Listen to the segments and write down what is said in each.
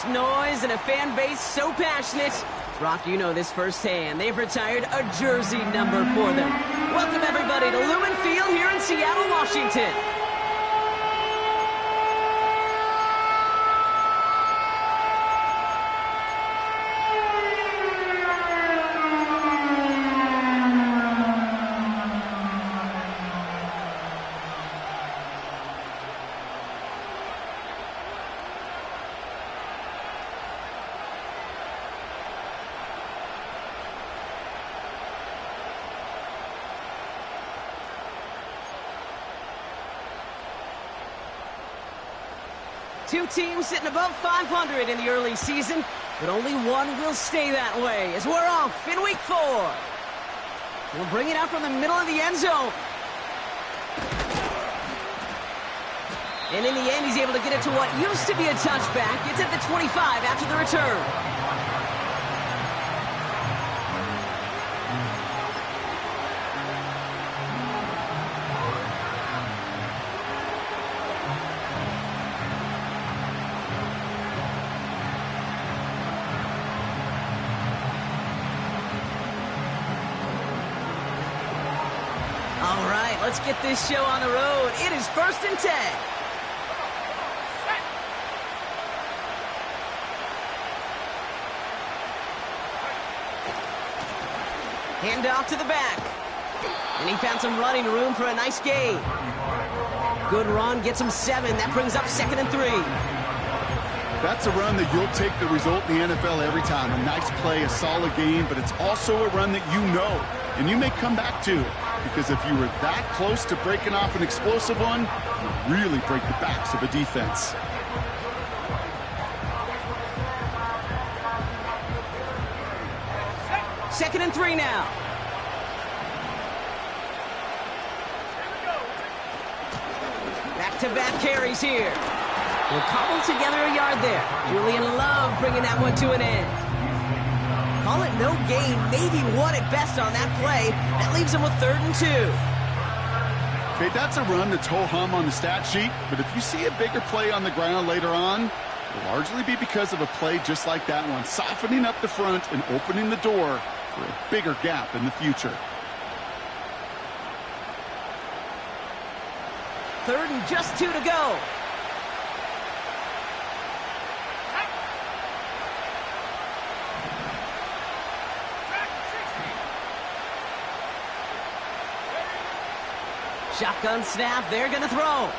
Noise and a fan base so passionate. Brock, you know this firsthand. They've retired a jersey number for them. Welcome, everybody, to Lumen Field here in Seattle, Washington. Two teams sitting above 500 in the early season, but only one will stay that way as we're off in week 4. We'll bring it out from the middle of the end zone. And in the end, he's able to get it to what used to be a touchback. It's at the 25 after the return. All right, let's get this show on the road. It is 1st and 10. Hand off to the back. And he found some running room for a nice gain. Good run, gets him 7. That brings up 2nd and 3. That's a run that you'll take the result in the NFL every time. A nice play, a solid game, but it's also a run that you know, and you may come back to. Because if you were that close to breaking off an explosive one, you really break the backs of a defense. Second and 3 now. Back-to-back carries here. We'll cobble together a yard there. Julian Love bringing that one to an end. Call it no gain, maybe one at best on that play. That leaves him with 3rd and 2. Okay, that's a run that's ho-hum on the stat sheet, but if you see a bigger play on the ground later on, it'll largely be because of a play just like that one, softening up the front and opening the door for a bigger gap in the future. 3rd and just 2 to go. Shotgun snap, they're going to throw.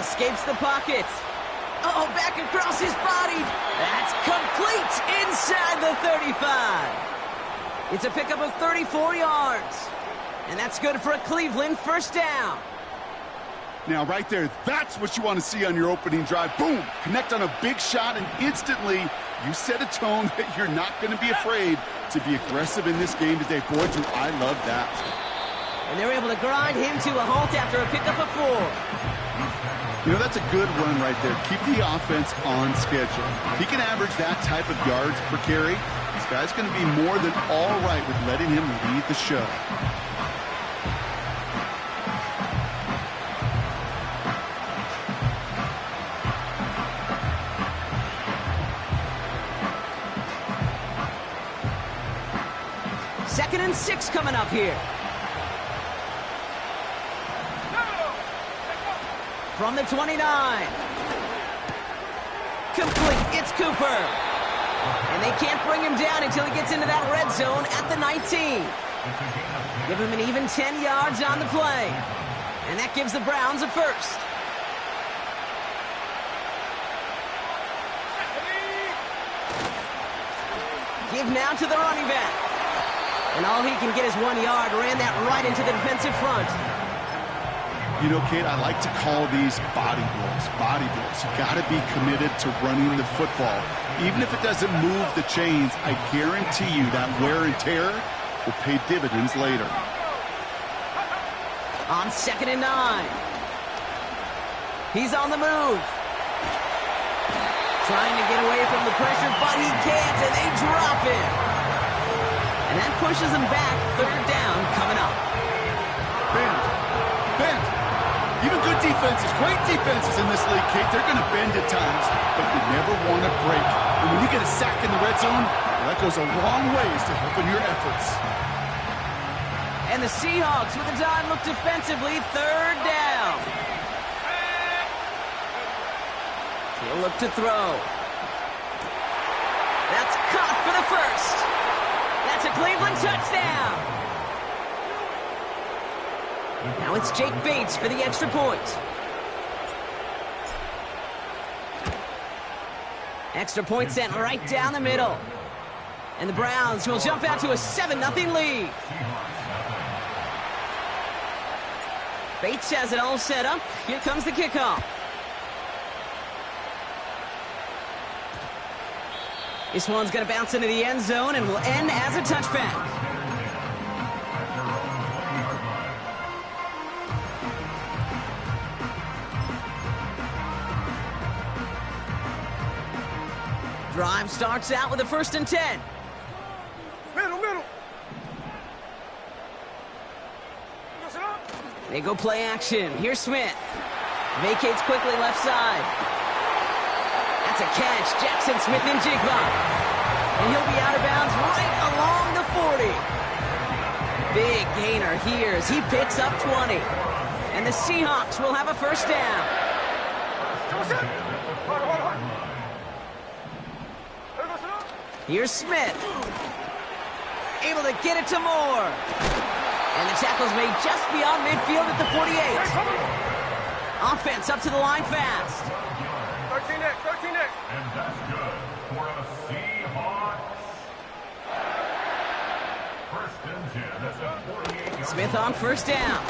Escapes the pocket. Uh-oh, back across his body. That's complete inside the 35. It's a pickup of 34 yards. And that's good for a Cleveland 1st down. Now, right there, that's what you want to see on your opening drive. Boom! Connect on a big shot, and instantly you set a tone that you're not going to be afraid to be aggressive in this game today. Boy, do I love that. And they're able to grind him to a halt after a pickup of 4. You know, that's a good run right there. Keep the offense on schedule. If he can average that type of yards per carry, this guy's going to be more than all right with letting him lead the show. Second and 6 coming up here. From the 29. Complete. It's Cooper. And they can't bring him down until he gets into that red zone at the 19. Give him an even 10 yards on the play. And that gives the Browns a 1st. Give now to the running back. And all he can get is 1 yard. Ran that right into the defensive front. You know, Kate, I like to call these body blows. Body blows. You got to be committed to running the football. Even if it doesn't move the chains, I guarantee you that wear and tear will pay dividends later. On 2nd and 9. He's on the move. Trying to get away from the pressure, but he can't, and they drop him. And that pushes him back. 3rd down coming up. Bend. Even good great defenses in this league, Kate. They're going to bend at times, but you never want to break. And when you get a sack in the red zone, that goes a long ways to helping your efforts. And the Seahawks with a dime look defensively, third down. He'll look to throw. That's caught for the first. That's a Cleveland touchdown. Now it's Jake Bates for the extra point. Extra point sent right down the middle. And the Browns will jump out to a 7-0 lead. Bates has it all set up. Here comes the kickoff. This one's going to bounce into the end zone and will end as a touchback. Drive starts out with a 1st and 10. Middle. They go play action. Here's Smith. Vacates quickly left side. That's a catch. Jackson Smith-Njigba. And he'll be out of bounds right along the 40. Big gainer here as he picks up 20. And the Seahawks will have a 1st down. Here's Smith. Able to get it to Moore. And the tackle's made just beyond midfield at the 48. Offense up to the line fast. 13 next. And that's good for the Seahawks. 1st and 10. That's a 48-yard. Smith on 1st down.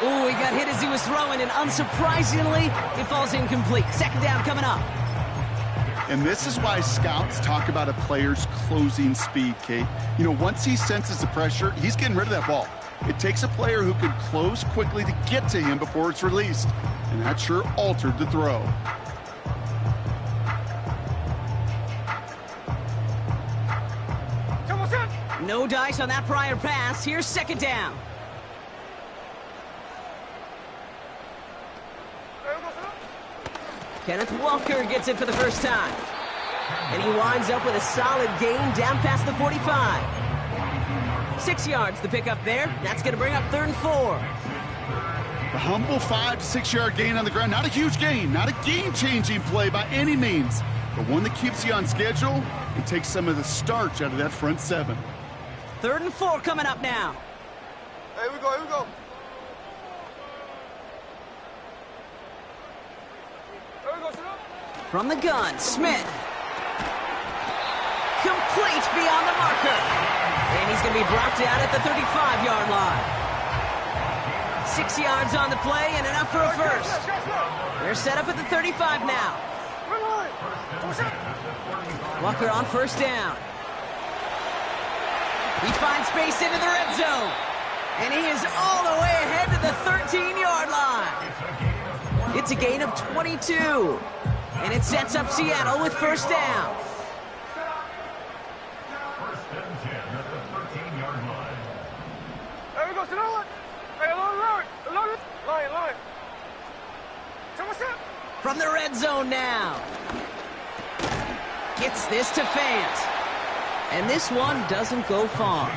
Ooh, he got hit as he was throwing, and unsurprisingly, it falls incomplete. 2nd down coming up. And this is why scouts talk about a player's closing speed, Kate. You know, once he senses the pressure, he's getting rid of that ball. It takes a player who can close quickly to get to him before it's released. And that sure altered the throw. No dice on that prior pass. Here's 2nd down. Kenneth Walker gets it for the first time. And he winds up with a solid gain down past the 45. 6 yards the pickup there. That's going to bring up 3rd and 4. The humble 5 to 6 yard gain on the ground. Not a huge gain, not a game-changing play by any means, but one that keeps you on schedule and takes some of the starch out of that front 7. 3rd and 4 coming up now. Here we go. From the gun, Smith. Complete beyond the marker. And he's going to be brought down at the 35-yard line. 6 yards on the play and enough for a first. They're set up at the 35 now. Walker on 1st down. He finds space into the red zone. And he is all the way ahead to the 13-yard line. It's a gain of 22. And it sets up Seattle with 1st down. 1st and 10 at the 13-yard line. There we go, Hey, line. From the red zone now. Gets this to Fant. And this one doesn't go far.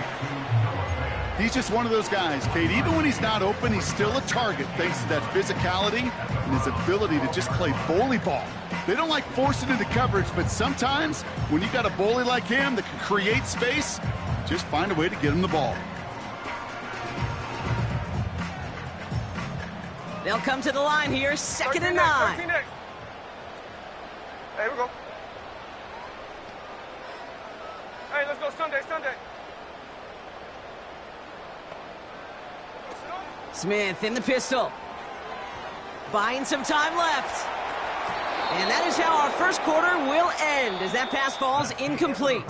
He's just one of those guys, Kate. Even when he's not open, he's still a target thanks to that physicality and his ability to just play bully ball. They don't like forcing into coverage, but sometimes when you got a bully like him that can create space, just find a way to get him the ball. They'll come to the line here, 2nd and 9. Hey, here we go. Hey, let's go Sunday. Smith in the pistol. Buying some time left. And that is how our 1st quarter will end as that pass falls incomplete.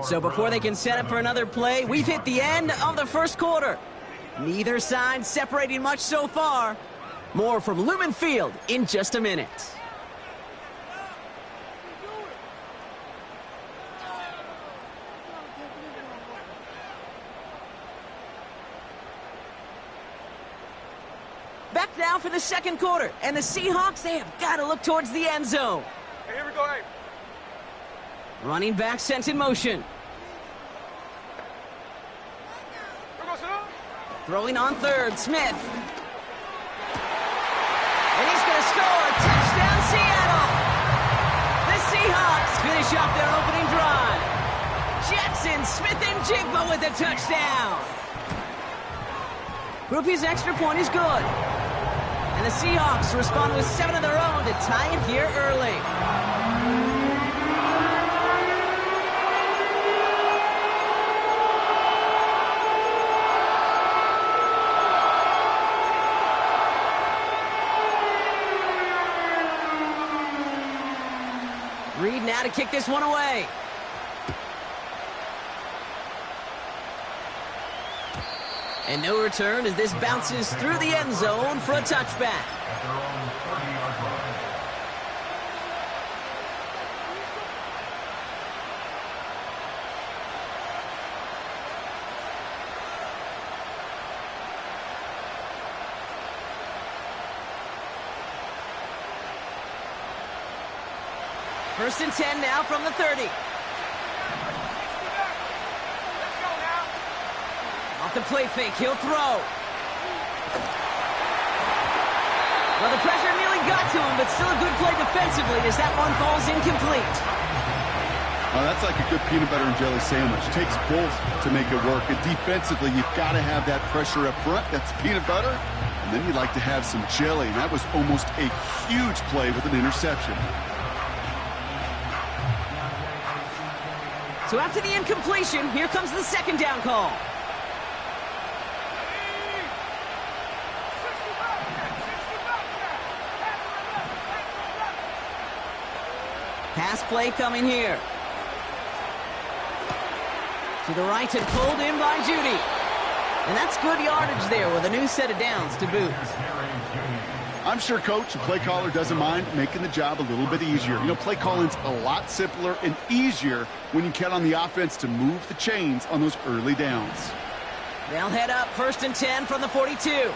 So before they can set up for another play, we've hit the end of the 1st quarter. Neither side separating much so far. More from Lumen Field in just a minute. back now for the second quarter. And the Seahawks, they have got to look towards the end zone. Hey, here we go, hey. Running back sent in motion. Here we go, Sonoma. Throwing on third, Smith. And he's going to score. Touchdown, Seattle. The Seahawks finish off their opening drive. Jackson Smith-Njigba with a touchdown. Grupe's extra point is good. And the Seahawks respond with 7 of their own to tie it here early. Reed now to kick this one away. And no return as this bounces through the end zone for a touchback. At their own 30-yard line. First and 10 now from the 30. Let's go now. Off the play fake, he'll throw. Well, the pressure nearly got to him, but still a good play defensively as that one falls incomplete. That's like a good peanut butter and jelly sandwich. It takes both to make it work. And defensively, you've got to have that pressure up front. That's peanut butter. And then you'd like to have some jelly. And that was almost a huge play with an interception. So after the incompletion, here comes the second down call. Pass play coming here. To the right and pulled in by Judy. And that's good yardage there with a new set of downs to boot. I'm sure coach and play caller doesn't mind making the job a little bit easier. You know, play calling's a lot simpler and easier when you count on the offense to move the chains on those early downs. They'll head up first and 10 from the 42.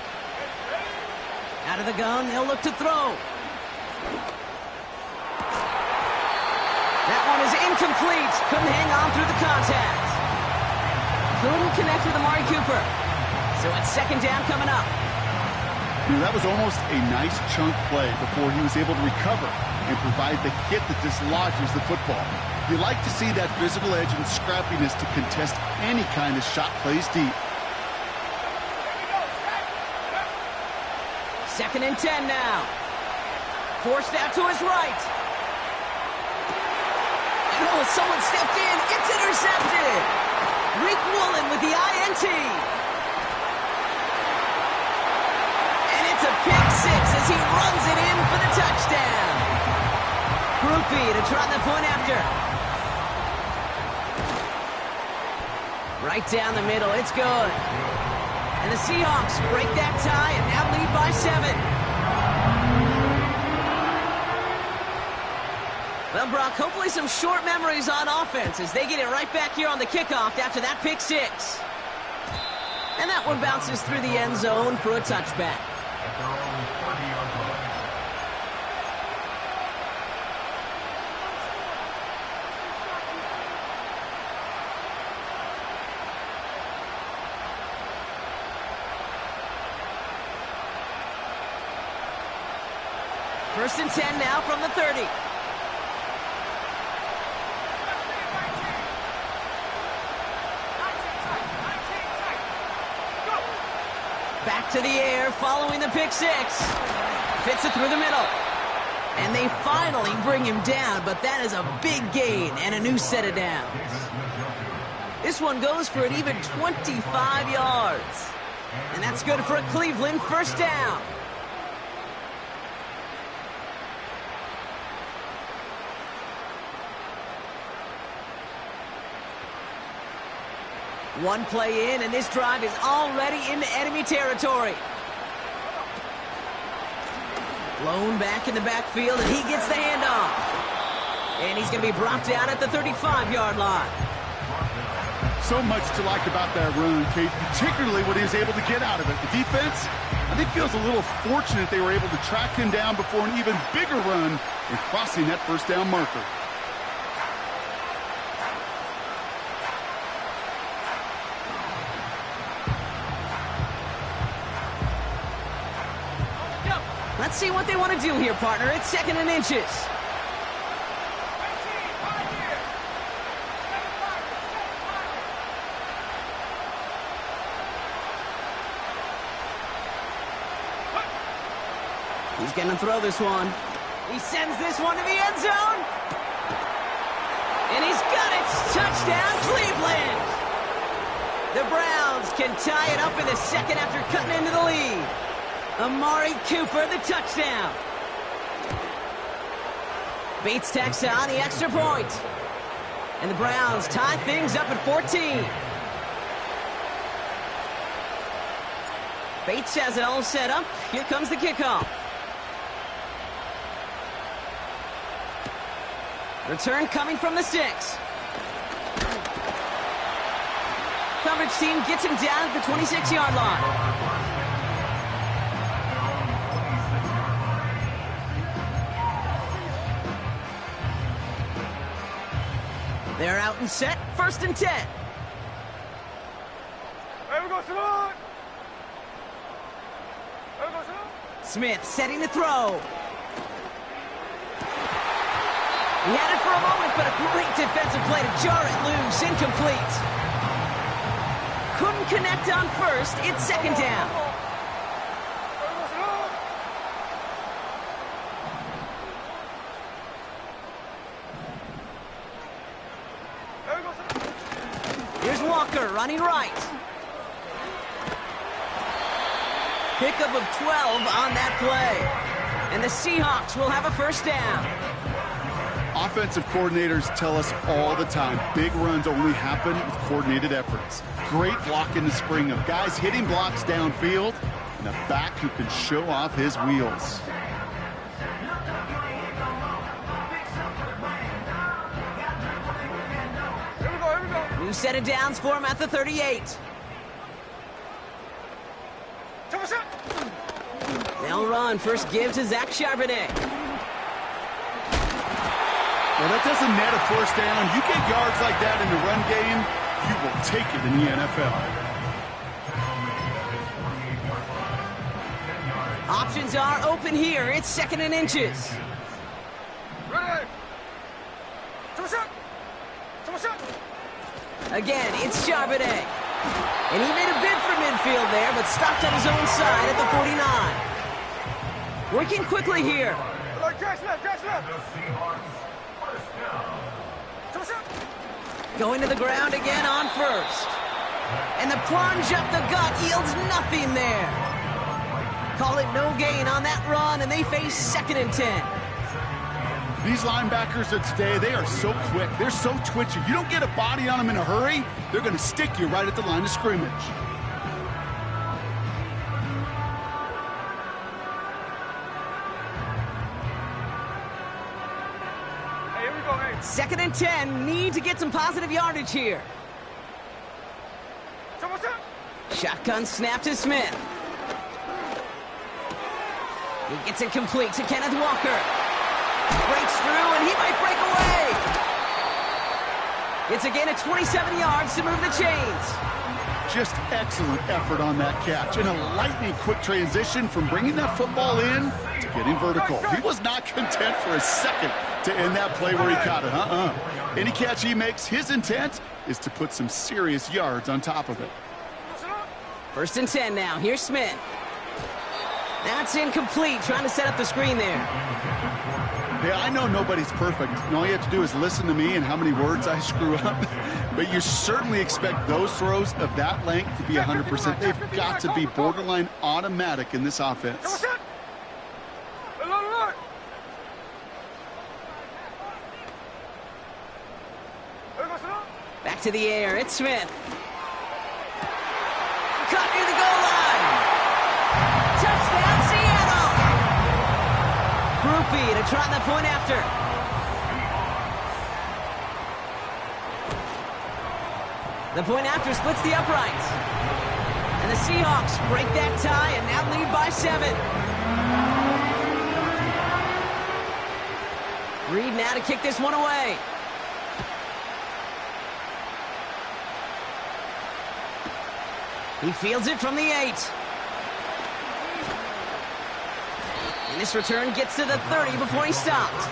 Out of the gun, they'll look to throw. That one is incomplete. Couldn't hang on through the contact. Couldn't connect with Amari Cooper. So it's second down coming up. You know, that was almost a nice chunk play before he was able to recover and provide the hit that dislodges the football. You like to see that physical edge and scrappiness to contest any kind of shot plays deep. Second and 10 now. Forced out to his right. And oh, someone stepped in. It's intercepted. Reek Woolen with the INT. And it's a pick six as he runs it in for the touchdown. Grupe to try the point after. Right down the middle. It's good. And the Seahawks break that tie and now lead by 7. Well, Brock, hopefully some short memories on offense as they get it right back here on the kickoff after that pick six. And that one bounces through the end zone for a touchback. At their own 30-yard line. First and 10 now from the 30. Back to the air following the pick six. Fits it through the middle. And they finally bring him down, but that is a big gain and a new set of downs. This one goes for an even 25 yards. And that's good for a Cleveland first down. One play in, and this drive is already into enemy territory. Blown back in the backfield, and he gets the handoff. And he's going to be brought down at the 35-yard line. So much to like about that run, Kate, particularly what he was able to get out of it. The defense, I think, feels a little fortunate they were able to track him down before an even bigger run in crossing that first down marker. Let's see what they want to do here, partner. It's 2nd and inches. He's going to throw this one. He sends this one to the end zone. And he's got it. Touchdown, Cleveland. The Browns can tie it up in the 2nd after cutting into the lead. Amari Cooper, the touchdown. Bates tacks on the extra point. And the Browns tie things up at 14. Bates has it all set up. Here comes the kickoff. Return coming from the 6. Coverage team gets him down at the 26-yard line. They're out and set. 1st and 10. Hey, we go salute. Hey, we go salute. Smith setting the throw. He had it for a moment, but a great defensive play to jar it loose. Incomplete. Couldn't connect on 1st. It's 2nd down. Hey, we go salute. Hey, we go salute. Here's Walker running right. Pickup of 12 on that play. And the Seahawks will have a 1st down. Offensive coordinators tell us all the time, big runs only happen with coordinated efforts. Great block in the spring of guys hitting blocks downfield and a back who can show off his wheels. Here we go, here we go. New set of downs for him at the 38. Take a shot. They'll run. First give to Zach Charbonnet. Well, that doesn't net a 1st down. You get yards like that in the run game, you will take it in the NFL. Options are open here. It's 2nd and inches. Ready. Take a shot. Take a shot. Again, it's Charbonnet. And he made a bid for midfield there, but stopped on his own side at the 49. Working quickly here. Like Jack's left, Jack's left. The Seahawks, 1st down. Take a shot. Going to the ground again on 1st. And the plunge up the gut yields nothing there. Call it no gain on that run, and they face 2nd and 10. These linebackers of today, they are so quick. They're so twitchy. You don't get a body on them in a hurry, they're going to stick you right at the line of scrimmage. Hey, here we go, hey. 2nd and 10, need to get some positive yardage here. Take a shot. Shotgun snap to Smith. He gets it complete to Kenneth Walker. Breaks through, and he might break away. It's a gain of 27 yards to move the chains. Just excellent effort on that catch. And a lightning-quick transition from bringing that football in to getting vertical. He was not content for a second to end that play where he caught it. Any catch he makes, his intent is to put some serious yards on top of it. 1st and 10 now. Here's Smith. That's incomplete. Trying to set up the screen there. Hey, I know nobody's perfect, and all you have to do is listen to me and how many words I screw up. But you certainly expect those throws of that length to be 100%. They've got to be borderline automatic in this offense. Take a shot. Look. Here we go, salute. Back to the air. It's Smith. Cut near the goal line. Touchdown, Seattle. Groupie to try the point after. The point after splits the uprights. And the Seahawks break that tie and now lead by 7. Reed now to kick this one away. He fields it from the 8. And this return gets to the 30 before he stopped.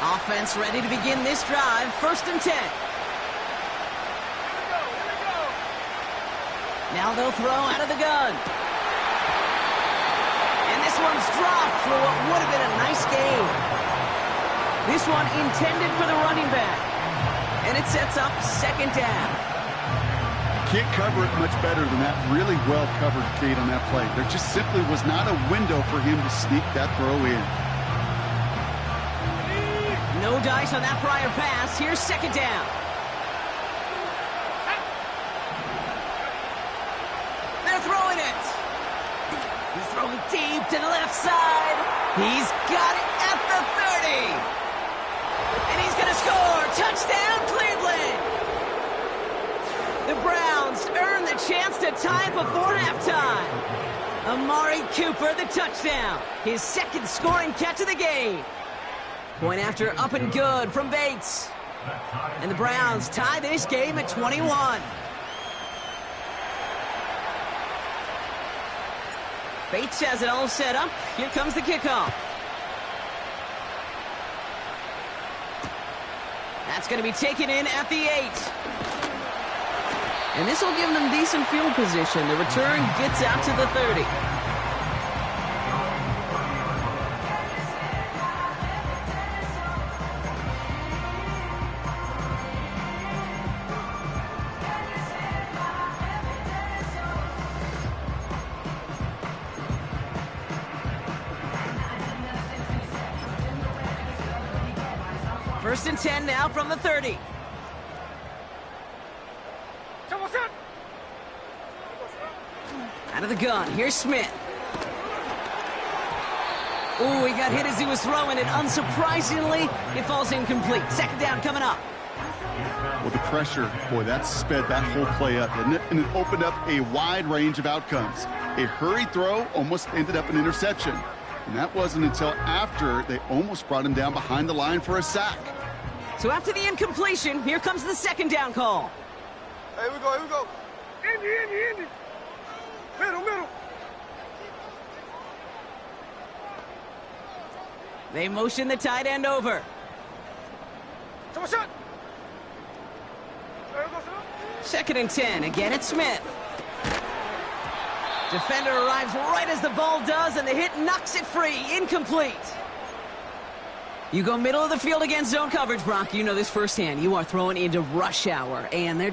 Offense ready to begin this drive. 1st and 10. Now they'll throw out of the gun. And this one's dropped for what would have been a nice gain. This one intended for the running back. And it sets up 2nd down. Can't cover it much better than that. Really well covered, Kate, on that play. There just simply was not a window for him to sneak that throw in. No dice on that prior pass. Here's 2nd down. They're throwing it. He's throwing deep to the left side. He's got it at the 30. And he's going to score. Touchdown, Cleveland. The Browns earn the chance to tie it before halftime. Amari Cooper, the touchdown. His 2nd scoring catch of the game. Point after up and good from Bates. And the Browns tie this game at 21. Bates has it all set up. Here comes the kickoff. That's going to be taken in at the 8. And this will give them decent field position. The return gets out to the 30. First and 10 now from the 30. Out of the gun, here's Smith. Ooh, he got hit as he was throwing it. Unsurprisingly, it falls incomplete. 2nd down coming up. Well, the pressure, boy, that sped that whole play up, didn't it? And it opened up a wide range of outcomes. A hurried throw almost ended up an interception. And that wasn't until after they almost brought him down behind the line for a sack. So after the incompletion, here comes the 2nd down call. Hey, here we go, here we go. Indy. Middle. They motion the tight end over. Shot. 2nd and 10. Again, it's Smith. Defender arrives right as the ball does, and the hit knocks it free. Incomplete. You go middle of the field against zone coverage, Brock. You know this firsthand. You are throwing into rush hour, and there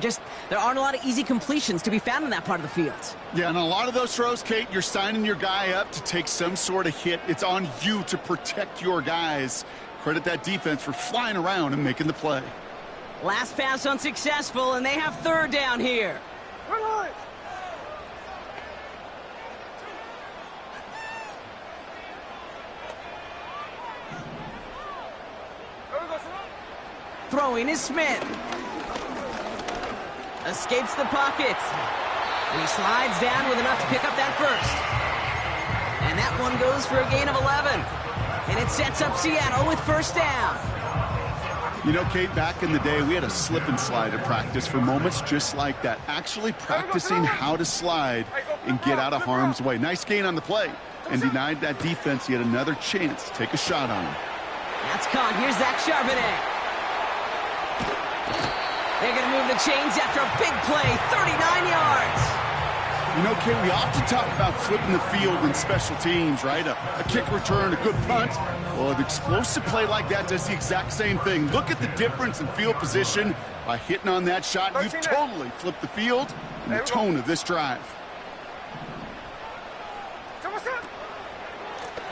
aren't a lot of easy completions to be found in that part of the field. Yeah, and a lot of those throws, Kate, you're signing your guy up to take some sort of hit. It's on you to protect your guys. Credit that defense for flying around and making the play. Last pass unsuccessful, and they have 3rd down here. Throwing is Smith. Escapes the pocket. And he slides down with enough to pick up that 1st. And that one goes for a gain of 11. And it sets up Seattle with 1st down. You know, Kate, back in the day, we had a slip and slide at practice for moments just like that. Actually practicing how to slide and get out of harm's way. Nice gain on the play. And denied that defense yet another chance to take a shot on him. That's caught. Here's Zach Charbonnet. They're going to move the chains after a big play, 39 yards. You know, Kate, we often talk about flipping the field in special teams, right? A kick return, a good punt. Well, an explosive play like that does the exact same thing. Look at the difference in field position by hitting on that shot. You've totally flipped the field and the tone of this drive.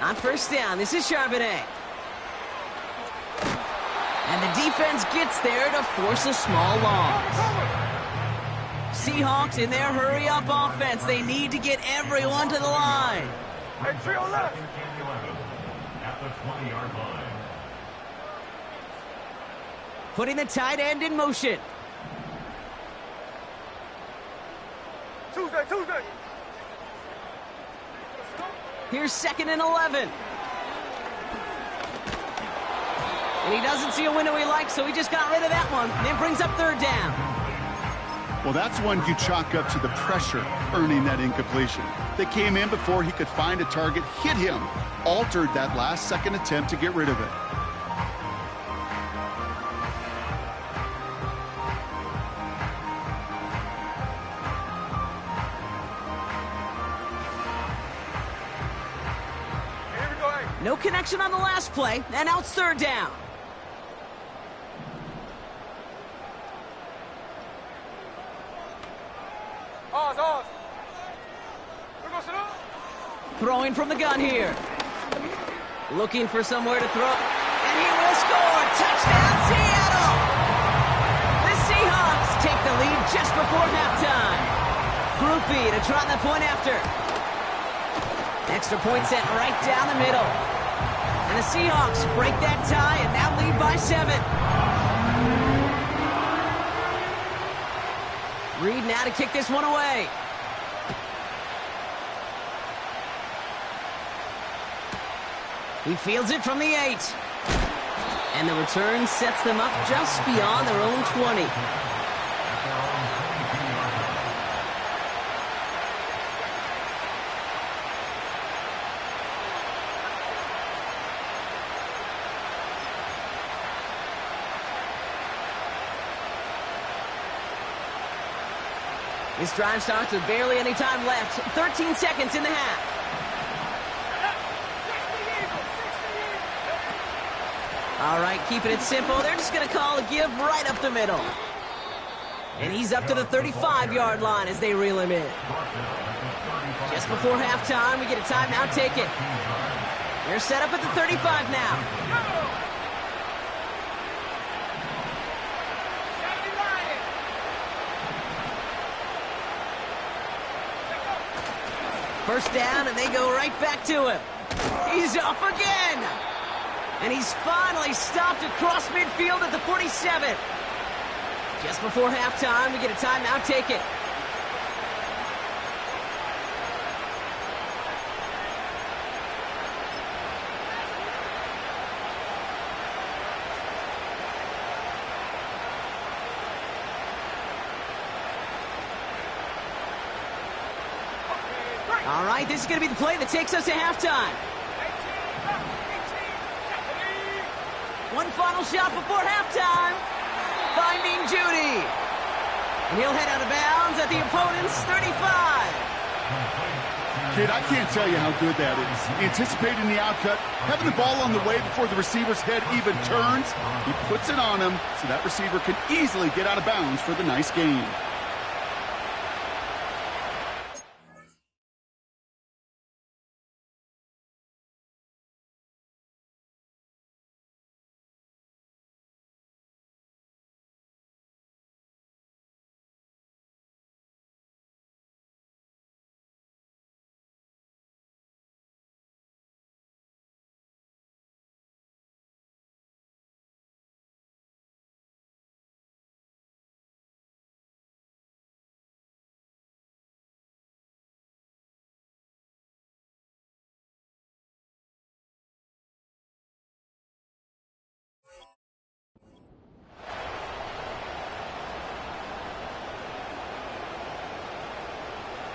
On first down, this is Charbonnet. And the defense gets there to force a small loss. Seahawks in their hurry-up offense. They need to get everyone to the line. Hey, trio left. At the 20-yard line. Putting the tight end in motion. Tuesday. Here's 2nd and 11. And he doesn't see a window he likes, so he just got rid of that one. And it brings up 3rd down. Well, that's one you chalk up to the pressure earning that incompletion. They came in before he could find a target, hit him, altered that last-second attempt to get rid of it. No connection on the last play, and now it's 3rd down. Ours. Throwing from the gun here. Looking for somewhere to throw. And he will score. Touchdown, Seattle! The Seahawks take the lead just before halftime. Group B to trot the point after. Extra point sent right down the middle. And the Seahawks break that tie and now lead by 7. Reed now to kick this one away. He fields it from the 8. And the return sets them up just beyond their own 20. This drive starts with barely any time left. 13 seconds in the half. All right, keeping it simple. They're just going to call a give right up the middle. And he's up to the 35-yard line as they reel him in. Just before halftime, we get a timeout. Take it. They're set up at the 35 now. First down, and they go right back to him. He's off again. And he's finally stopped across midfield at the 47. Just before halftime, we get a timeout. Take it. All right, this is going to be the play that takes us to halftime. One final shot before halftime. Finding Judy. And he'll head out of bounds at the opponent's 35. Kid, I can't tell you how good that is. Anticipating the outcut, having the ball on the way before the receiver's head even turns. He puts it on him so that receiver can easily get out of bounds for the nice gain.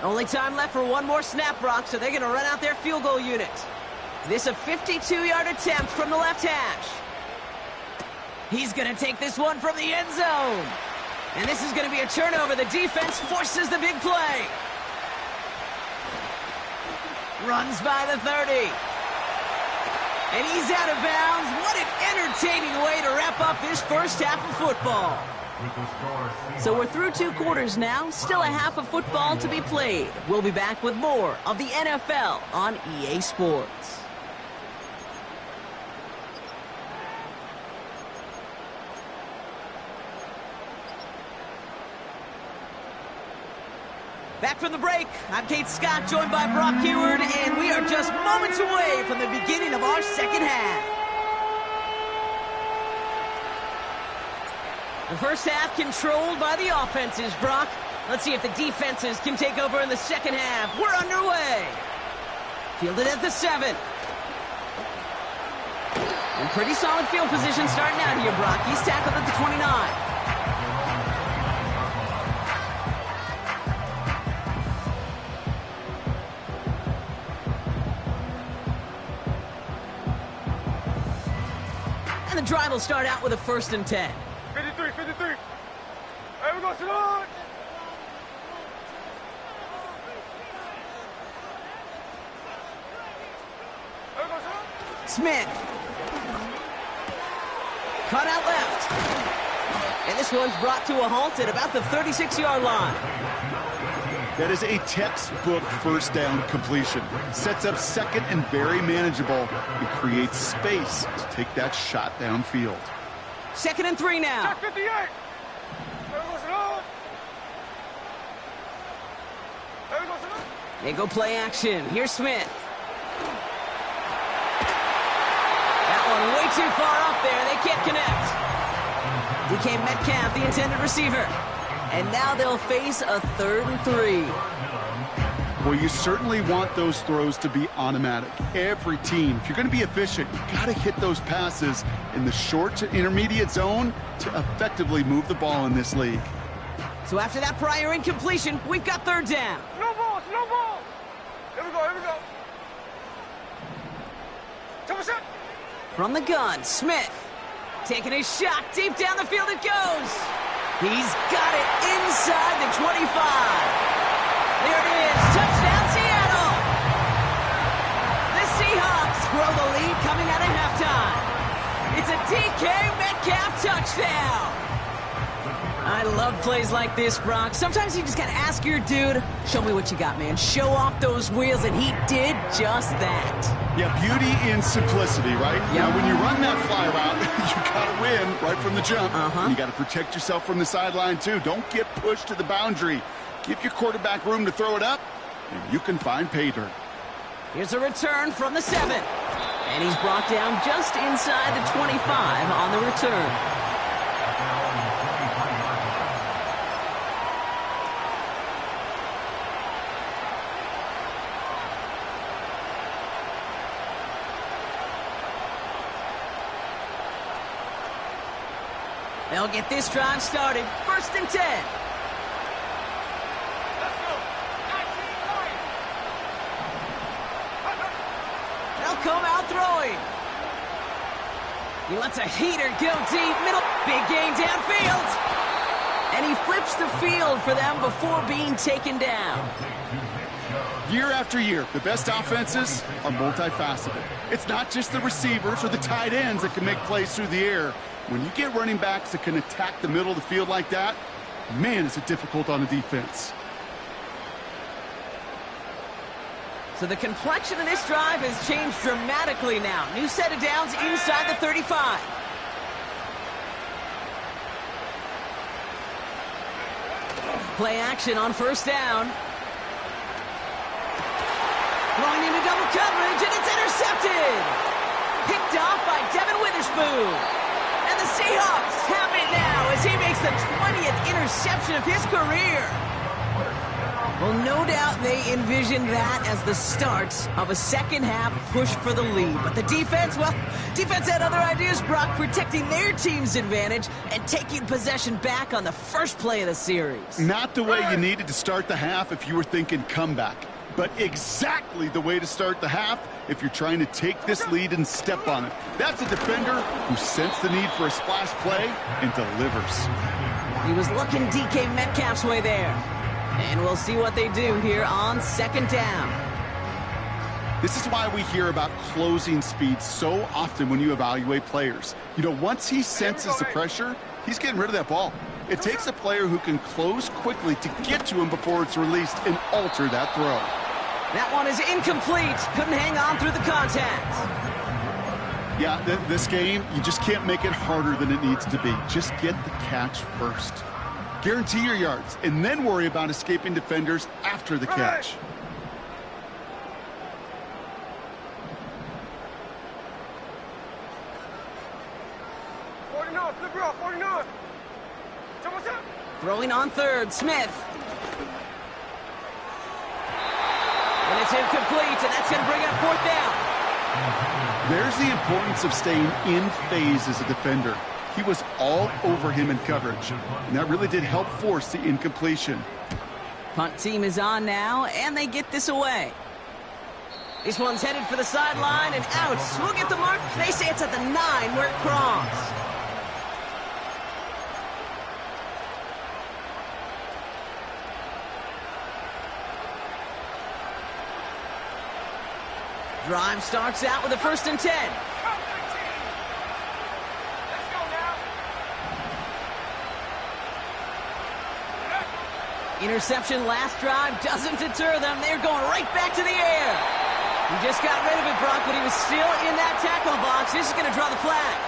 Only time left for one more snap, Brock, so they're going to run out their field goal unit. This a 52-yard attempt from the left hash. He's going to take this one from the end zone. And this is going to be a turnover. The defense forces the big play. Runs by the 30. And he's out of bounds. What an entertaining way to wrap up this first half of football. So we're through 2 quarters now. Still a half of football to be played. We'll be back with more of the NFL on EA Sports. Back from the break, I'm Kate Scott, joined by Brock Huard, and we are just moments away from the beginning of our second half. The first half controlled by the offenses, Brock. Let's see if the defenses can take over in the second half. We're underway. Fielded at the 7. In pretty solid field position starting out here, Brock. He's tackled at the 29. And the drive will start out with a 1st and 10. 53, 53. Hey, we go, Salon. Hey, we go, Salon. Smith. Cut out left. And this one's brought to a halt at about the 36-yard line. That is a textbook first down completion. Sets up second and very manageable and creates space to take that shot downfield. 2nd and 3 now. Check 58. Hey, we go, Salon. Hey, we go, Salon. They go play action. Here's Smith. That one way too far up there. They can't connect. DK Metcalf, the intended receiver. And now they'll face a 3rd and 3. Well, you certainly want those throws to be automatic. Every team, if you're going to be efficient, you got to hit those passes in the short to intermediate zone to effectively move the ball in this league. So after that prior incompletion, we've got 3rd down. No balls, no balls. Here we go, here we go. 10%. From the gun, Smith. Taking his shot deep down the field it goes. He's got it inside the 25. There it is. Touchdown, Seattle. The Seahawks grow the lead coming out of halftime. It's a DK Metcalf touchdown. I love plays like this, Brock. Sometimes you just got to ask your dude, show me what you got, man. Show off those wheels, and he did just that. Yeah, beauty in simplicity, right? Yep. Now, when you run that fly route, you got to win right from the jump. And you got to protect yourself from the sideline, too. Don't get pushed to the boundary. Give your quarterback room to throw it up, and you can find pay dirt. Here's a return from the 7. And he's brought down just inside the 25 on the return. They'll get this drive started. 1st and 10. Let's go. 19 points. They'll come out throwing. He lets a heater go deep. Middle. Big gain downfield. And he flips the field for them before being taken down. Year after year, the best offenses are multifaceted. It's not just the receivers or the tight ends that can make plays through the air. When you get running backs that can attack the middle of the field like that, man, is it difficult on the defense. So the complexion of this drive has changed dramatically now. New set of downs inside the 35. Play action on 1st down. Throwing into double coverage, and it's intercepted. Picked off by Devin Witherspoon. And the Seahawks have it now as he makes the 20th interception of his career. Well, no doubt they envisioned that as the start of a second half push for the lead. But the defense, well, defense had other ideas, Brock, protecting their team's advantage and taking possession back on the first play of the series. Not the way you needed to start the half if you were thinking comeback, but exactly the way to start the half if you're trying to take this lead and step on it. That's a defender who sensed the need for a splash play and delivers. He was looking DK Metcalf's way there. And we'll see what they do here on 2nd down. This is why we hear about closing speed so often when you evaluate players. You know, once he senses the pressure, he's getting rid of that ball. It takes a player who can close quickly to get to him before it's released and alter that throw. That one is incomplete. Couldn't hang on through the contact. Yeah, this game, you just can't make it harder than it needs to be. Just get the catch first. Guarantee your yards, and then worry about escaping defenders after the catch. 49, flip her off, 49. Throwing on third, Smith. And it's incomplete, and that's going to bring up fourth down. There's the importance of staying in phase as a defender. He was all over him in coverage, and that really did help force the incompletion. Punt team is on now, and they get this away. This one's headed for the sideline and out. We'll get the mark. They say it's at the 9 where it crossed. Drive starts out with a 1st and 10. Interception last drive doesn't deter them. They're going right back to the air. He just got rid of it, Brock, but he was still in that tackle box. This is going to draw the flag.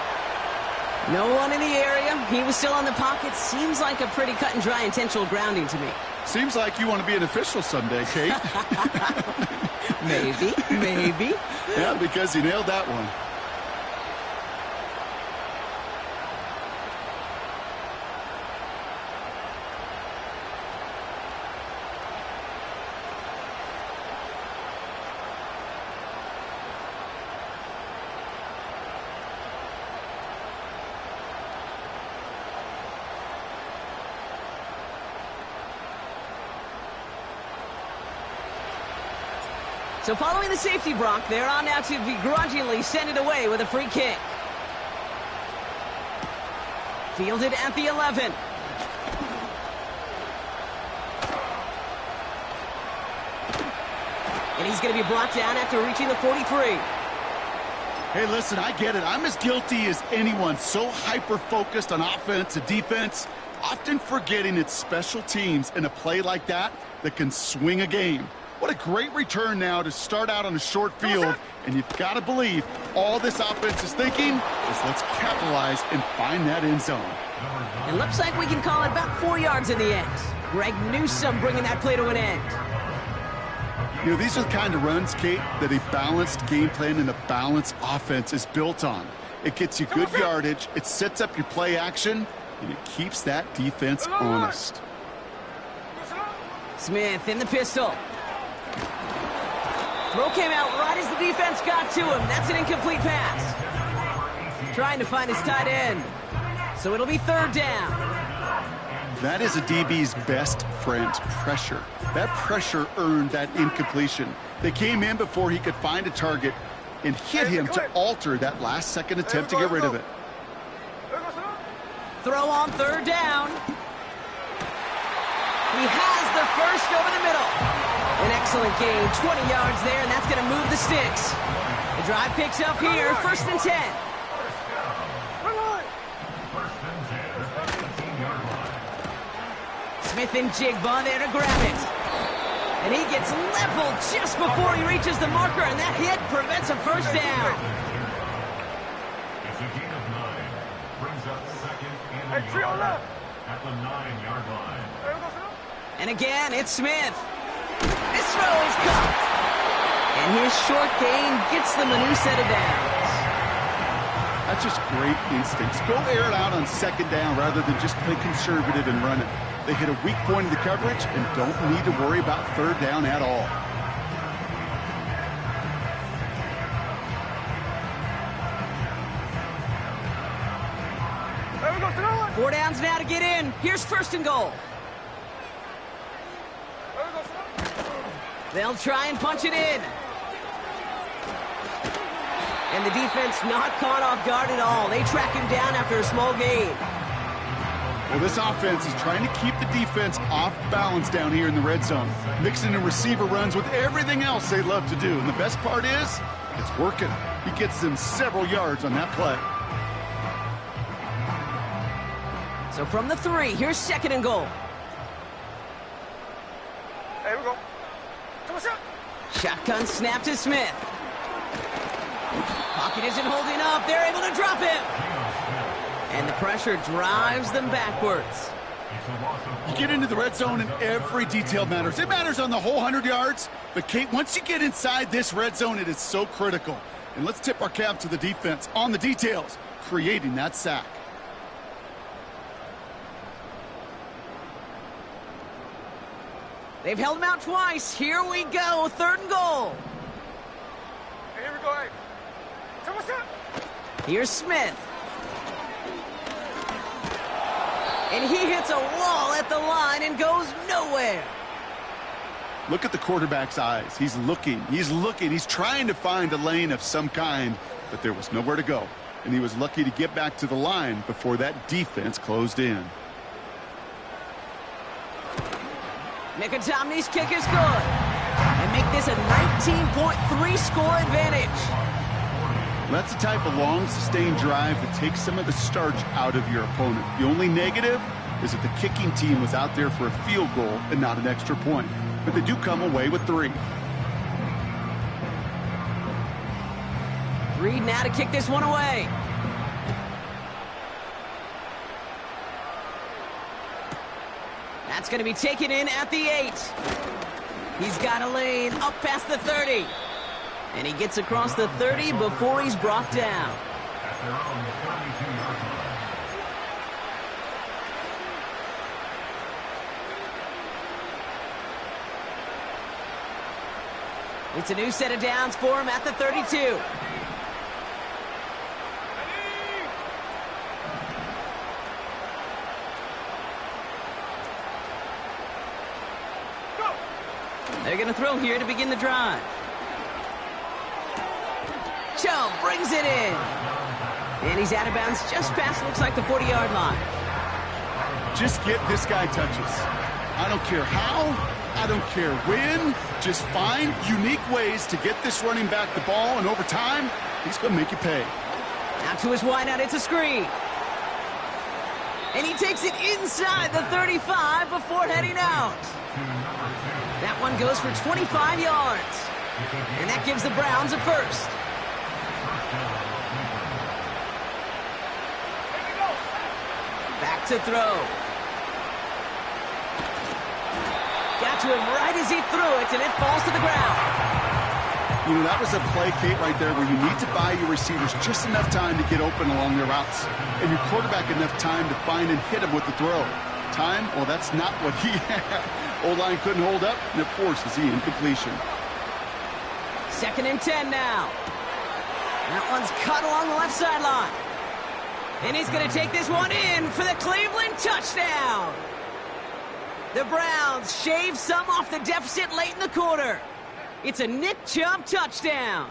No one in the area. He was still on the pocket. Seems like a pretty cut and dry intentional grounding to me. Seems like you want to be an official someday, Kate. Maybe. Yeah, because you nailed that one. So following the safety, Brock, they're on now to begrudgingly send it away with a free kick. Fielded at the 11. And he's going to be brought down after reaching the 43. Hey, listen, I get it. I'm as guilty as anyone. So hyper-focused on offense and defense, often forgetting it's special teams in a play like that that can swing a game. What a great return now to start out on a short field, and you've got to believe all this offense is thinking is let's capitalize and find that end zone. It looks like we can call it about 4 yards in the end. Greg Newsome bringing that play to an end. You know, these are the kind of runs, Kate, that a balanced game plan and a balanced offense is built on. It gets you good yardage, it sets up your play action, and it keeps that defense honest. Smith in the pistol. Throw came out right as the defense got to him. That's an incomplete pass. Trying to find his tight end. So it'll be 3rd down. That is a DB's best friend, pressure. That pressure earned that incompletion. They came in before he could find a target and hit him to alter that last-second attempt to get rid of it. Throw on 3rd down. He has the first over the middle. An excellent gain, 20 yards there, and that's going to move the sticks. The drive picks up here, 1st and 10. Smith and Jigba there to grab it. And he gets leveled just before he reaches the marker, and that hit prevents a 1st down. It's a gain of 9. Brings up 2nd and a yard at the 9-yard line. And again, it's Smith. This throw is caught. And his short gain gets them a new set of downs. That's just great instincts. Go air it out on 2nd down rather than just play conservative and run it. They hit a weak point in the coverage and don't need to worry about 3rd down at all. There we go, Sonoma. 4 downs now to get in. Here's 1st and goal. There we go, Sonoma. They'll try and punch it in. And the defense not caught off guard at all. They track him down after a small gain. Well, this offense is trying to keep the defense off balance down here in the red zone, mixing in receiver runs with everything else they love to do. And the best part is, it's working. He gets them several yards on that play. So from the 3, here's 2nd and goal. There we go. Shotgun snap to Smith. Pocket isn't holding up. They're able to drop him. And the pressure drives them backwards. You get into the red zone and every detail matters. It matters on the whole 100 yards. But, Kate, once you get inside this red zone, it is so critical. And let's tip our cap to the defense on the details, creating that sack. They've held him out twice. Here we go, 3rd and goal. Hey, here we go, hey. What's up? Here's Smith. And he hits a wall at the line and goes nowhere. Look at the quarterback's eyes. He's looking. He's trying to find a lane of some kind, but there was nowhere to go. And he was lucky to get back to the line before that defense closed in. Nicotomney's kick is good. And make this a 19.3 score advantage. That's the type of long, sustained drive that takes some of the starch out of your opponent. The only negative is that the kicking team was out there for a field goal and not an extra point. But they do come away with 3. Reed now to kick this one away. That's going to be taken in at the 8. He's got a lane up past the 30. And he gets across the 30 before he's brought down. At their own 32-yard line. It's a new set of downs for him at the 32. They're going to throw here to begin the drive. Chubb brings it in. And he's out of bounds just past, looks like, the 40-yard line. Just get this guy touches. I don't care how, I don't care when. Just find unique ways to get this running back the ball, and over time, he's going to make you pay. Now to his wideout, it's a screen. And he takes it inside the 35 before heading out. That one goes for 25 yards. And that gives the Browns a first. Back to throw. Got to him right as he threw it, and it falls to the ground. You know, that was a play, Kate, right there where you need to buy your receivers just enough time to get open along their routes, and your quarterback enough time to find and hit him with the throw. Time? Well, that's not what he had. O-line couldn't hold up, and it forces the incompletion. 2nd and 10 now. That one's cut along the left sideline. And he's going to take this one in for the Cleveland touchdown. The Browns shave some off the deficit late in the quarter. It's a Nick Chubb touchdown.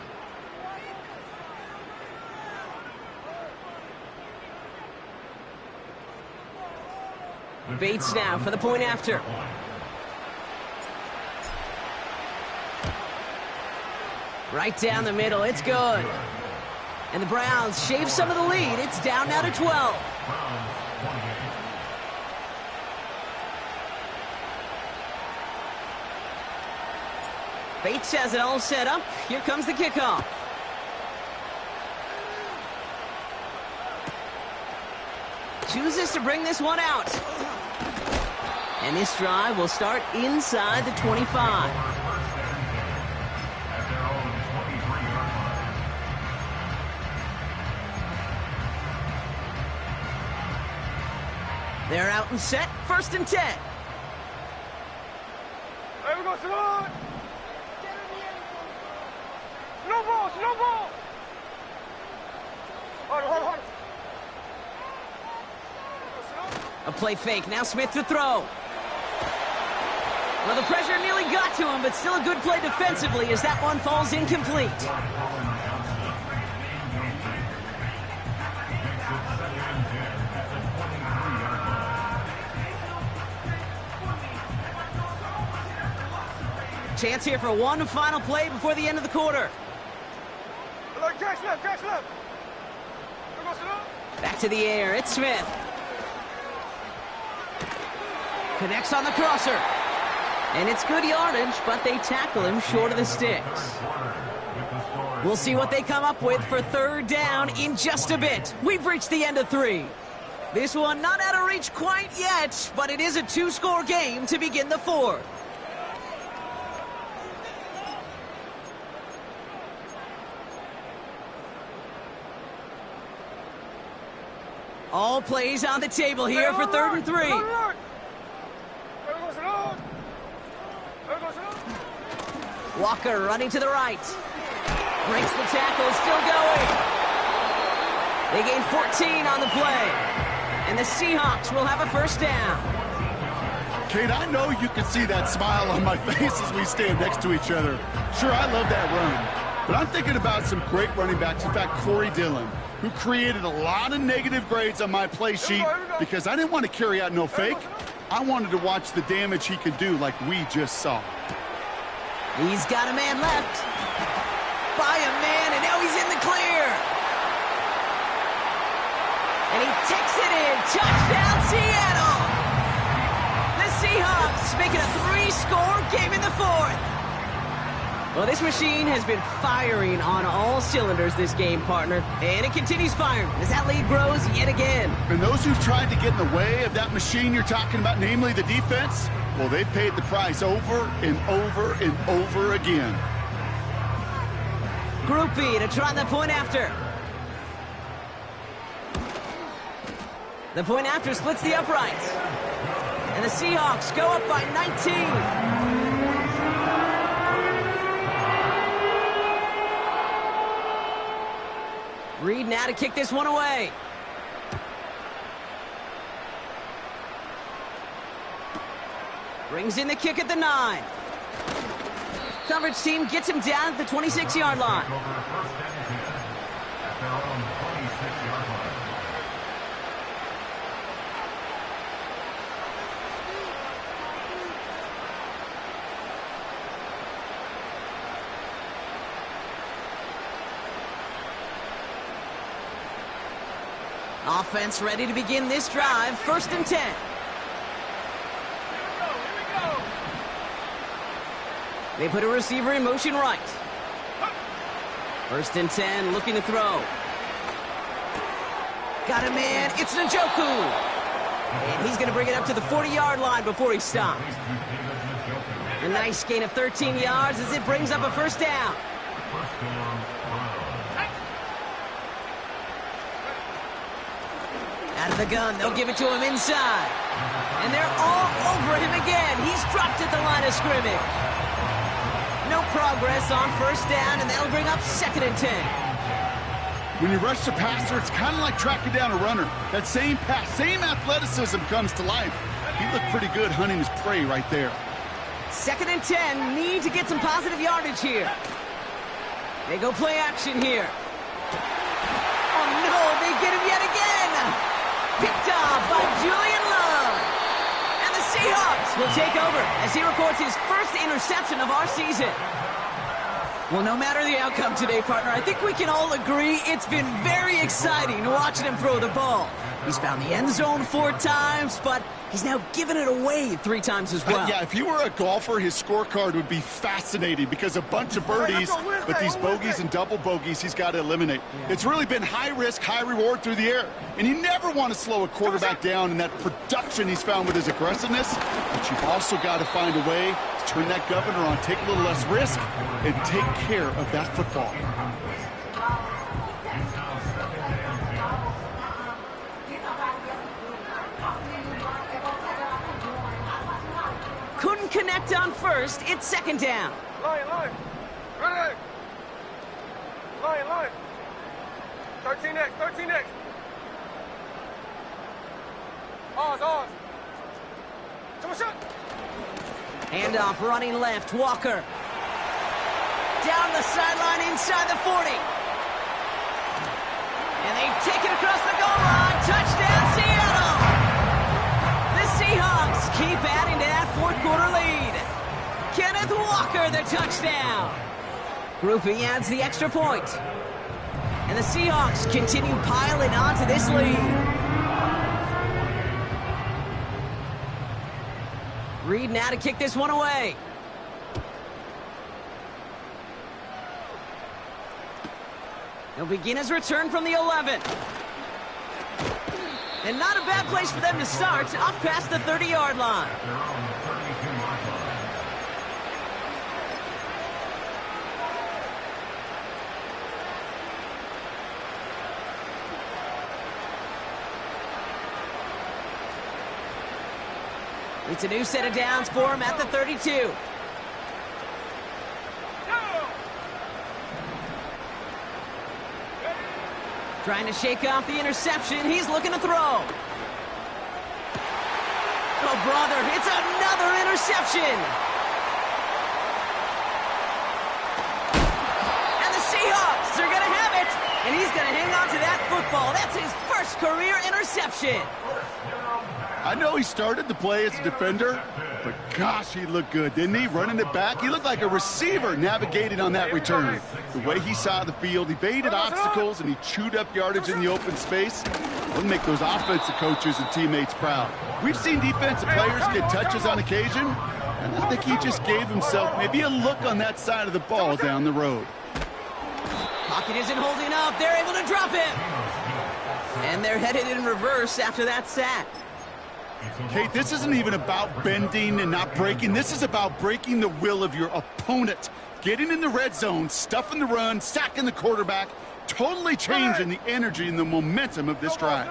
Bates now for the point after. Right down the middle, it's good. And the Browns shave some of the lead. It's down now to 12. Bates has it all set up. Here comes the kickoff. Chooses to bring this one out. And this drive will start inside the 25. They're out and set. 1st and 10. Hey, we go, Simone! Slow ball, slow ball! Hold it. A play fake. Now Smith to throw. Well, the pressure nearly got to him, but still a good play defensively as that one falls incomplete. Chance here for one final play before the end of the quarter. Catch left. Back to the air. It's Smith. Connects on the crosser. And it's good yardage, but they tackle him short of the sticks. We'll see what they come up with for 3rd down in just a bit. We've reached the end of 3. This one not out of reach quite yet, but it is a two-score game to begin the fourth. All plays on the table here for 3rd and 3. Walker running to the right. Breaks the tackle, still going. They gain 14 on the play. And the Seahawks will have a first down. Kate, I know you can see that smile on my face as we stand next to each other. Sure, I love that run. But I'm thinking about some great running backs. In fact, Corey Dillon, who created a lot of negative grades on my play sheet because I didn't want to carry out no fake. I wanted to watch the damage he could do like we just saw. He's got a man left. By a man, and now he's in the clear. And he takes it in. Touchdown, Seattle! The Seahawks make it a 3-score game in the fourth. Well, this machine has been firing on all cylinders this game, partner. And it continues firing as that lead grows yet again. And those who've tried to get in the way of that machine you're talking about, namely the defense, well, they've paid the price over and over and over again. Group B to try the point after. The point after splits the uprights. And the Seahawks go up by 19. Reed now to kick this one away. Brings in the kick at the 9. Coverage team gets him down at the 26-yard line. Offense ready to begin this drive. 1st and 10. They put a receiver in motion right. 1st and 10, looking to throw. Got a man, it's Njoku. And he's going to bring it up to the 40-yard line before he stops. A nice gain of 13 yards as it brings up a first down. Out of the gun, they'll give it to him inside. And they're all over him again. He's dropped at the line of scrimmage. No progress on first down, and they'll bring up 2nd and 10. When you rush the passer, it's kind of like tracking down a runner. That same pass, same athleticism comes to life. He looked pretty good hunting his prey right there. 2nd and 10, need to get some positive yardage here. They go play action here. Oh no, they get him yet again. Picked off by Julian Love. And the Seahawks will take over as he records his first interception of our season. Well, no matter the outcome today, partner, I think we can all agree it's been very exciting watching him throw the ball. He's found the end zone 4 times, but he's now given it away 3 times as well. Yeah, if he were a golfer, his scorecard would be fascinating because a bunch of birdies, but these bogeys and double bogeys he's got to eliminate. Yeah. It's really been high risk, high reward through the air. And you never want to slow a quarterback down in that production he's found with his aggressiveness, but you've also got to find a way to turn that governor on, take a little less risk, and take care of that football. Couldn't connect on first. It's 2nd down. Line. Ready. Line. 13X. Ours. Come on, shot. Handoff running left. Walker. Down the sideline inside the 40. And they take it across the goal line. Touchdown, Seattle. The Seahawks keep adding to that 4th quarter lead. Kenneth Walker, the touchdown. Groupie adds the extra point. And the Seahawks continue piling onto this lead. Reed now to kick this one away. He'll begin his return from the 11. And not a bad place for them to start, up past the 30-yard line. They're on the 32-yard line. It's a new set of downs for him at the 32. Trying to shake off the interception. He's looking to throw. Oh, brother, it's another interception. And the Seahawks are going to have it. And he's going to hang on to that football. That's his first career interception. I know he started to play as a defender, but gosh, he looked good, didn't he? Running it back, he looked like a receiver navigating on that return. The way he saw the field, he evaded obstacles, and he chewed up yardage in the open space. He'll make those offensive coaches and teammates proud. We've seen defensive players get touches on occasion, and I think he just gave himself maybe a look on that side of the ball down the road. Pocket isn't holding up. They're able to drop him. And they're headed in reverse after that sack. Kate, this isn't even about bending and not breaking. This is about breaking the will of your opponent. Getting in the red zone, stuffing the run, sacking the quarterback, totally changing the energy and the momentum of this drive.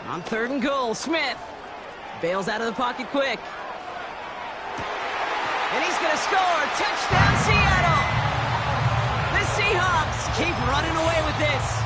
On 3rd and goal, Smith bails out of the pocket quick. And he's going to score. Touchdown, Seattle. The Seahawks keep running away with this.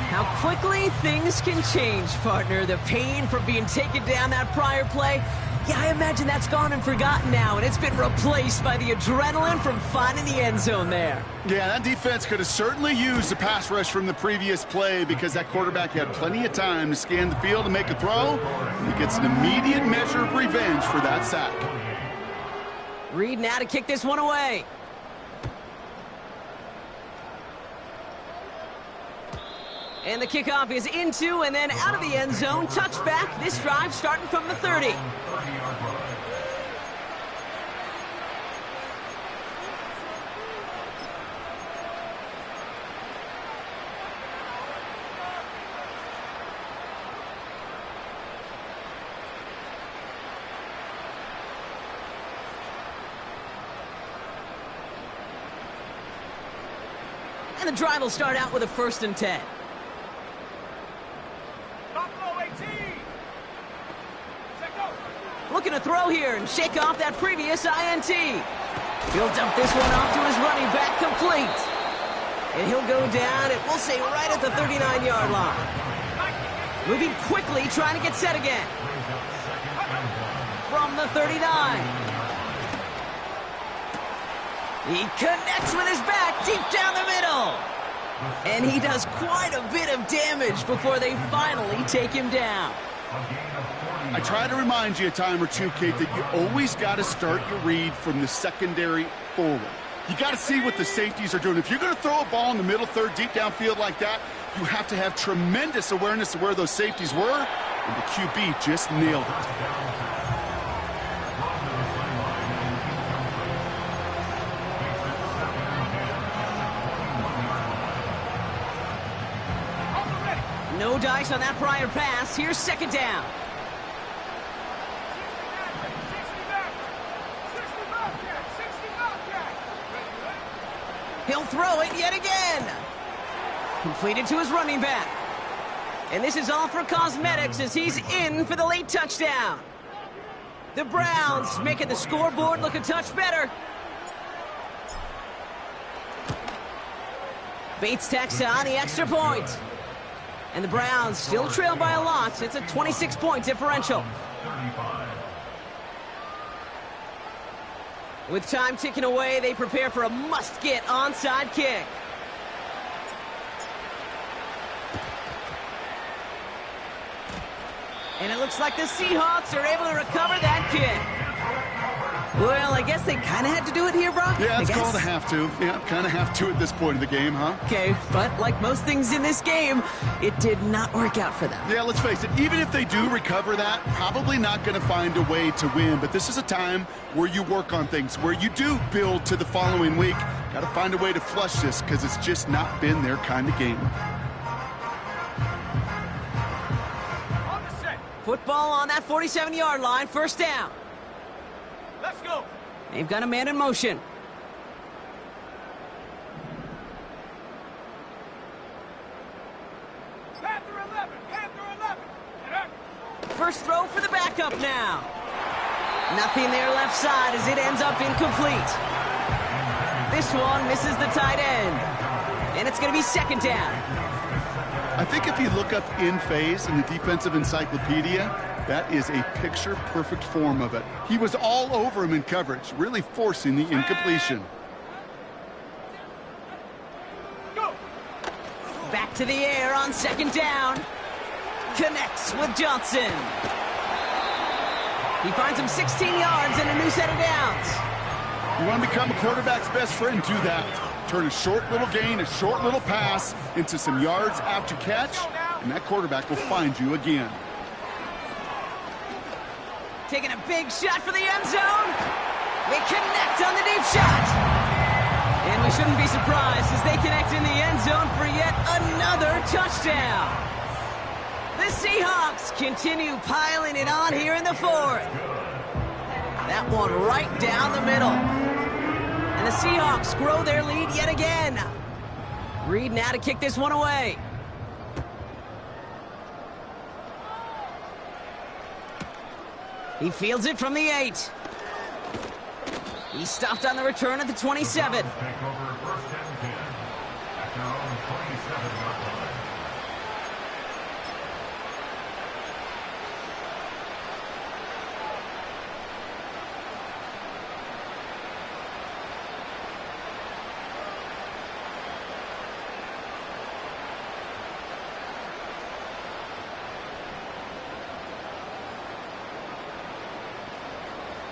How quickly things can change, partner. The pain from being taken down that prior play, yeah, I imagine that's gone and forgotten now, and it's been replaced by the adrenaline from finding the end zone there. Yeah, that defense could have certainly used the pass rush from the previous play because that quarterback had plenty of time to scan the field and make a throw, and he gets an immediate measure of revenge for that sack. Reed now to kick this one away. And the kickoff is into and then out of the end zone. Touchback. This drive starting from the 30. And the drive will start out with a 1st and 10. Looking to throw here and shake off that previous INT. He'll dump this one off to his running back, complete. And he'll go down, and we'll say right at the 39-yard line. Moving quickly, trying to get set again. From the 39. He connects with his back deep down the middle. And he does quite a bit of damage before they finally take him down. I try to remind you a time or two, Kate, that you always got to start your read from the secondary forward. You got to see what the safeties are doing. If you're going to throw a ball in the middle third, deep downfield like that, you have to have tremendous awareness of where those safeties were, and the QB just nailed it. No dice on that prior pass. Here's 2nd down. He'll throw it yet again. Completed to his running back. And this is all for cosmetics as he's in for the late touchdown. The Browns making the scoreboard look a touch better. Bates tacks on the extra point. And the Browns still trail by a lot. It's a 26-point differential. With time ticking away, they prepare for a must-get onside kick. And it looks like the Seahawks are able to recover that kick. Well, I guess they kind of had to do it here, Brock. Yeah, it's called a have to. Yeah, kind of have to at this point of the game, huh? Okay, but like most things in this game, it did not work out for them. Yeah, let's face it, even if they do recover that, probably not going to find a way to win. But this is a time where you work on things, where you do build to the following week. Got to find a way to flush this because it's just not been their kind of game. Football on that 47-yard line, first down. Let's go. They've got a man in motion. Panther 11, Panther 11. Get up. First throw for the backup now. Nothing there left side as it ends up incomplete. This one misses the tight end. And it's going to be second down. I think if you look up in phase in the defensive encyclopedia, that is a picture-perfect form of it. He was all over him in coverage, really forcing the incompletion. Go. Back to the air on second down. Connects with Johnson. He finds him 16 yards and a new set of downs. You want to become a quarterback's best friend, do that. Turn a short little gain, a short little pass into some yards after catch, and that quarterback will find you again. Taking a big shot for the end zone. They connect on the deep shot. And we shouldn't be surprised as they connect in the end zone for yet another touchdown. The Seahawks continue piling it on here in the fourth. That one right down the middle. And the Seahawks grow their lead yet again. Reed now to kick this one away. He fields it from the 8. He's stopped on the return at the 27. Take over first and 10 at their own 27-yard line.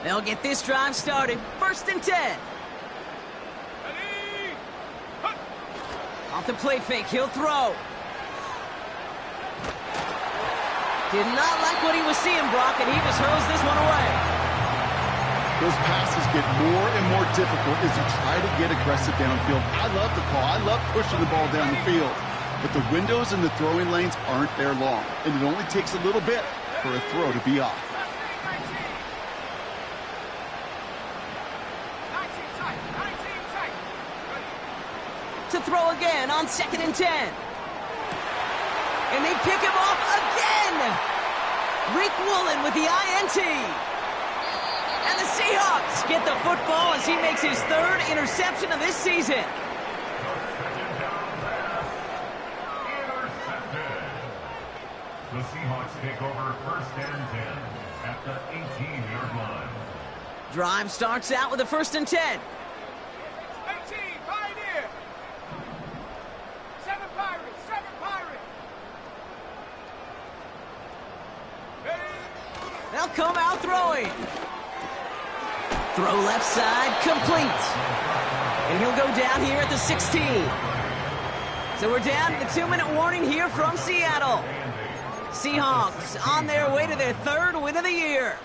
They'll get this drive started. First and 10. Ready. Off the play fake, he'll throw. Did not like what he was seeing, Brock, and he just hurls this one away. Those passes get more and more difficult as you try to get aggressive downfield. I love the call. I love pushing the ball down the field. But the windows in the throwing lanes aren't there long, and it only takes a little bit for a throw to be off. To throw again on second and 10. And they pick him off again. Rick Woolen with the INT. And the Seahawks get the football as he makes his third interception of this season. Intercepted. The Seahawks take over first and 10 at the 18-yard line. Drive starts out with a first and 10. 18, Pioneer. 7 Pirates, 7 Pirates. Ready. They'll come out throwing. Throw left side, complete. And he'll go down here at the 16. So we're down to the 2-minute warning here from Seattle. Seahawks on their way to their third win of the year.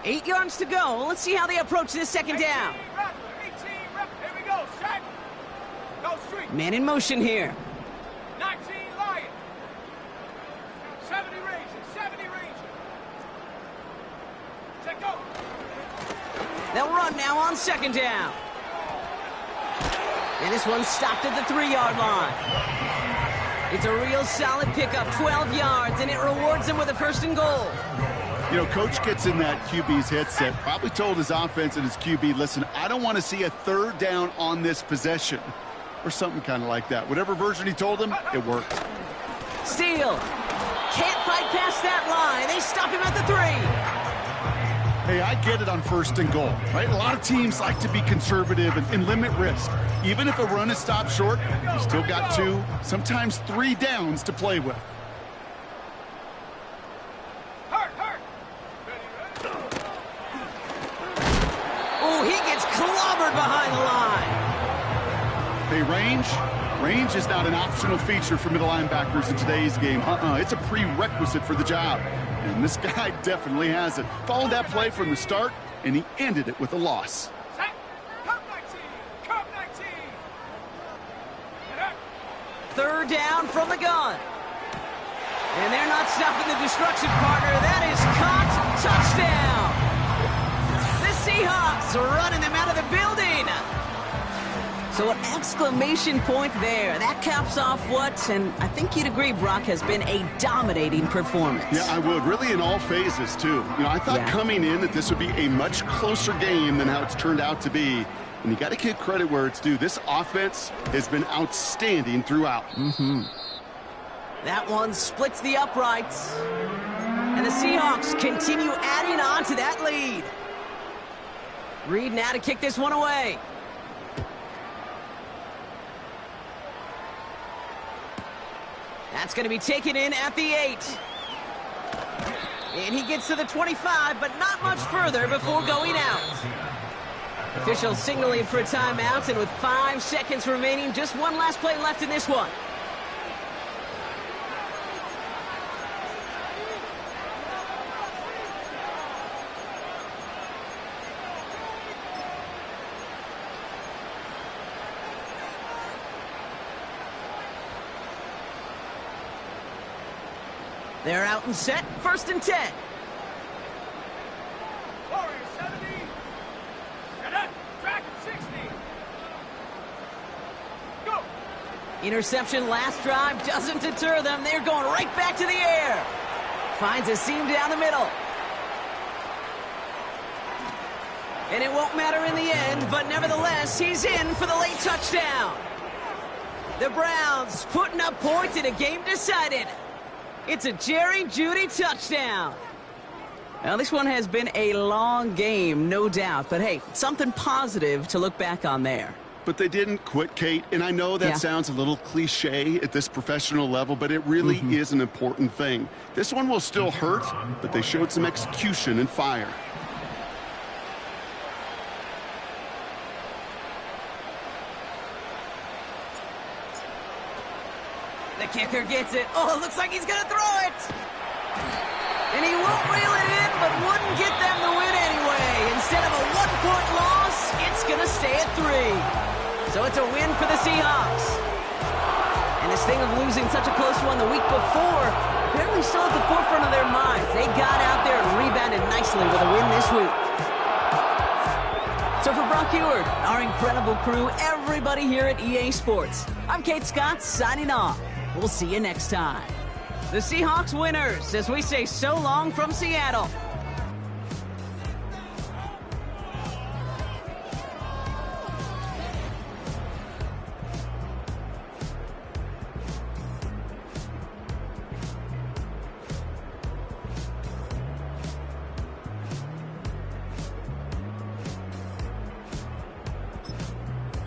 Eight yards to go. Let's see how they approach this second down. 18 rep. Here we go. Set. Go street. Man in motion here. 19 Lion. 70 Ranger. 70 Ranger. Set go. They'll run now on second down. And this one's stopped at the 3-yard line. It's a real solid pickup, 12 yards, and it rewards them with a first and goal. You know, Coach gets in that QB's headset, probably told his offense and his QB, listen, I don't want to see a third down on this possession, or something kind of like that. Whatever version he told him, it worked. Steele can't fight past that line. They stop him at the 3. Hey, I get it on first and goal, right? A lot of teams like to be conservative and limit risk. Even if a run is stopped short, you still got 2, sometimes 3 downs to play with. Oh, he gets clobbered behind the line. Hey, range is not an optional feature for middle linebackers in today's game. It's a prerequisite for the job. And this guy definitely has it. Followed that play from the start, and he ended it with a loss. Set. Come 19. Come 19. Get up. third down from the gun. And they're not stopping the destruction, partner. That is caught. Touchdown. The Seahawks are running them out of the building. So an exclamation point there. That caps off what, and I think you'd agree, Brock, has been a dominating performance. Yeah, I would. Really in all phases, too. You know, I thought coming in that this would be a much closer game than how it's turned out to be. And you got to give credit where it's due. This offense has been outstanding throughout. That one splits the uprights. And the Seahawks continue adding on to that lead. Reed now to kick this one away. That's going to be taken in at the 8. And he gets to the 25, but not much further before going out. Officials signaling for a timeout, and with 5 seconds remaining, just one last play left in this one. They're out and set, 1st and 10. Warriors 70. Cadet, track 60. Go. Interception last drive doesn't deter them. They're going right back to the air. Finds a seam down the middle. And it won't matter in the end, but nevertheless, he's in for the late touchdown. The Browns putting up points in a game decided. It's a Jerry Jeudy touchdown. Now, this one has been a long game, no doubt. But, hey, something positive to look back on there. But they didn't quit, Kate. And I know that sounds a little cliche at this professional level, but it really is an important thing. This one will still hurt, but they showed some execution and fire. The kicker gets it. Oh, it looks like he's going to throw it. And he won't reel it in, but wouldn't get them the win anyway. Instead of a 1-point loss, it's going to stay at 3. So it's a win for the Seahawks. And this thing of losing such a close one the week before, apparently still at the forefront of their minds. They got out there and rebounded nicely with a win this week. So for Brock Huard, our incredible crew, everybody here at EA Sports, I'm Kate Scott signing off. We'll see you next time. The Seahawks winners as we say so long from Seattle.